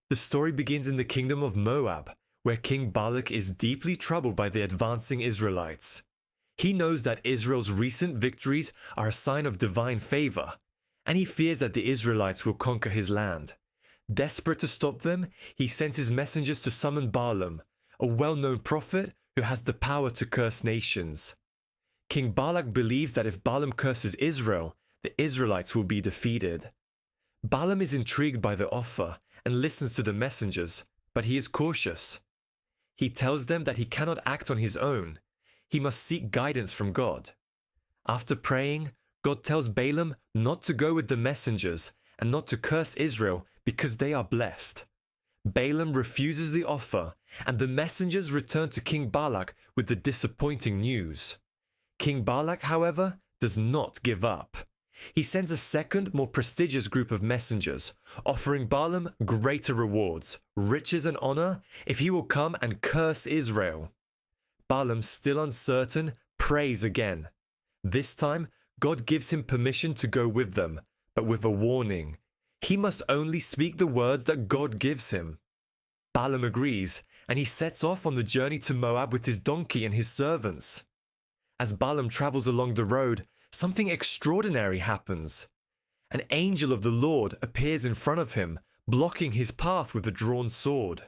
The story begins in the kingdom of Moab, where King Balak is deeply troubled by the advancing Israelites. He knows that Israel's recent victories are a sign of divine favor, and he fears that the Israelites will conquer his land. Desperate to stop them, he sends his messengers to summon Balaam, a well-known prophet who has the power to curse nations. King Balak believes that if Balaam curses Israel, the Israelites will be defeated. Balaam is intrigued by the offer and listens to the messengers, but he is cautious. He tells them that he cannot act on his own. He must seek guidance from God. After praying, God tells Balaam not to go with the messengers and not to curse Israel because they are blessed. Balaam refuses the offer, and the messengers return to King Balak with the disappointing news. King Balak, however, does not give up. He sends a second, more prestigious group of messengers, offering Balaam greater rewards, riches and honor, if he will come and curse Israel. Balaam, still uncertain, prays again. This time, God gives him permission to go with them, but with a warning. He must only speak the words that God gives him. Balaam agrees, and he sets off on the journey to Moab with his donkey and his servants. As Balaam travels along the road, something extraordinary happens. An angel of the Lord appears in front of him, blocking his path with a drawn sword.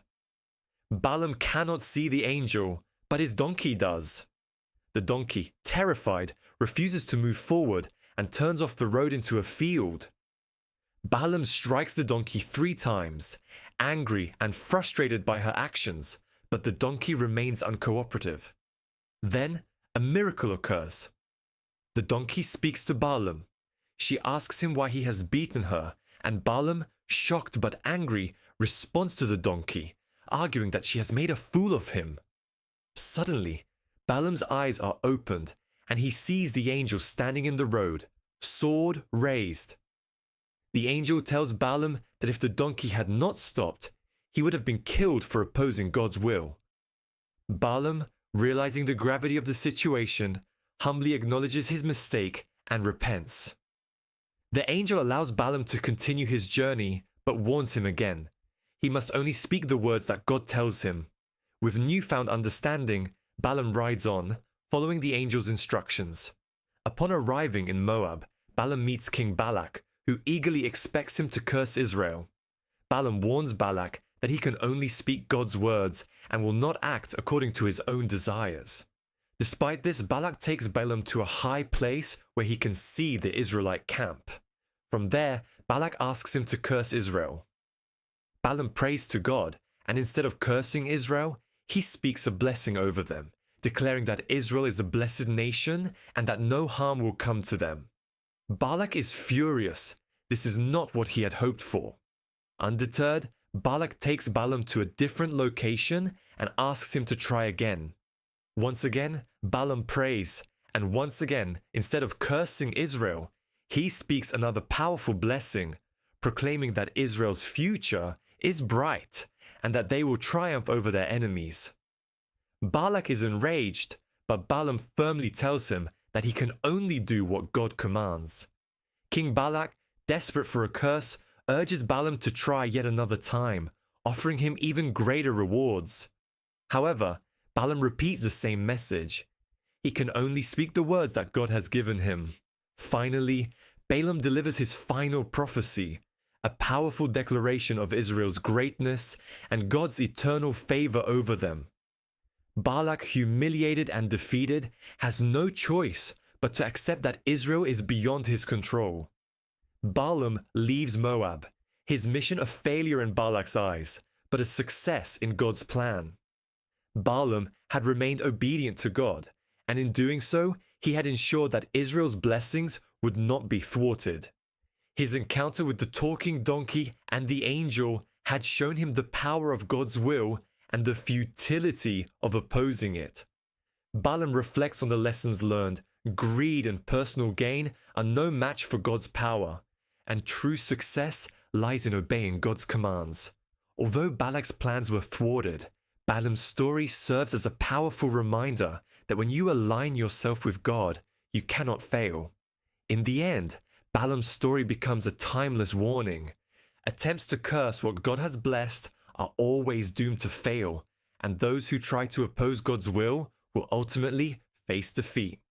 Balaam cannot see the angel, but his donkey does. The donkey, terrified, refuses to move forward and turns off the road into a field. Balaam strikes the donkey 3 times, angry and frustrated by her actions, but the donkey remains uncooperative. Then, a miracle occurs. The donkey speaks to Balaam. She asks him why he has beaten her, and Balaam, shocked but angry, responds to the donkey, arguing that she has made a fool of him. Suddenly, Balaam's eyes are opened, and he sees the angel standing in the road, sword raised. The angel tells Balaam that if the donkey had not stopped, he would have been killed for opposing God's will. Balaam, realizing the gravity of the situation, humbly acknowledges his mistake and repents. The angel allows Balaam to continue his journey, but warns him again. He must only speak the words that God tells him. With newfound understanding, Balaam rides on, following the angel's instructions. Upon arriving in Moab, Balaam meets King Balak, who eagerly expects him to curse Israel. Balaam warns Balak that he can only speak God's words and will not act according to his own desires. Despite this, Balak takes Balaam to a high place where he can see the Israelite camp. From there, Balak asks him to curse Israel. Balaam prays to God, and instead of cursing Israel, he speaks a blessing over them, declaring that Israel is a blessed nation and that no harm will come to them. Balak is furious. This is not what he had hoped for. Undeterred, Balak takes Balaam to a different location and asks him to try again. Once again, Balaam prays, and once again, instead of cursing Israel, he speaks another powerful blessing, proclaiming that Israel's future is bright and that they will triumph over their enemies. Balak is enraged, but Balaam firmly tells him that he can only do what God commands. King Balak, desperate for a curse, urges Balaam to try yet another time, offering him even greater rewards. However, Balaam repeats the same message. He can only speak the words that God has given him. Finally, Balaam delivers his final prophecy, a powerful declaration of Israel's greatness and God's eternal favor over them. Balak, humiliated and defeated, has no choice but to accept that Israel is beyond his control. Balaam leaves Moab, his mission a failure in Balak's eyes, but a success in God's plan. Balaam had remained obedient to God, and in doing so, he had ensured that Israel's blessings would not be thwarted. His encounter with the talking donkey and the angel had shown him the power of God's will and the futility of opposing it. Balaam reflects on the lessons learned. Greed and personal gain are no match for God's power, and true success lies in obeying God's commands. Although Balak's plans were thwarted, Balaam's story serves as a powerful reminder that when you align yourself with God, you cannot fail. In the end, Balaam's story becomes a timeless warning, Attempts to curse what God has blessed are always doomed to fail, and those who try to oppose God's will ultimately face defeat.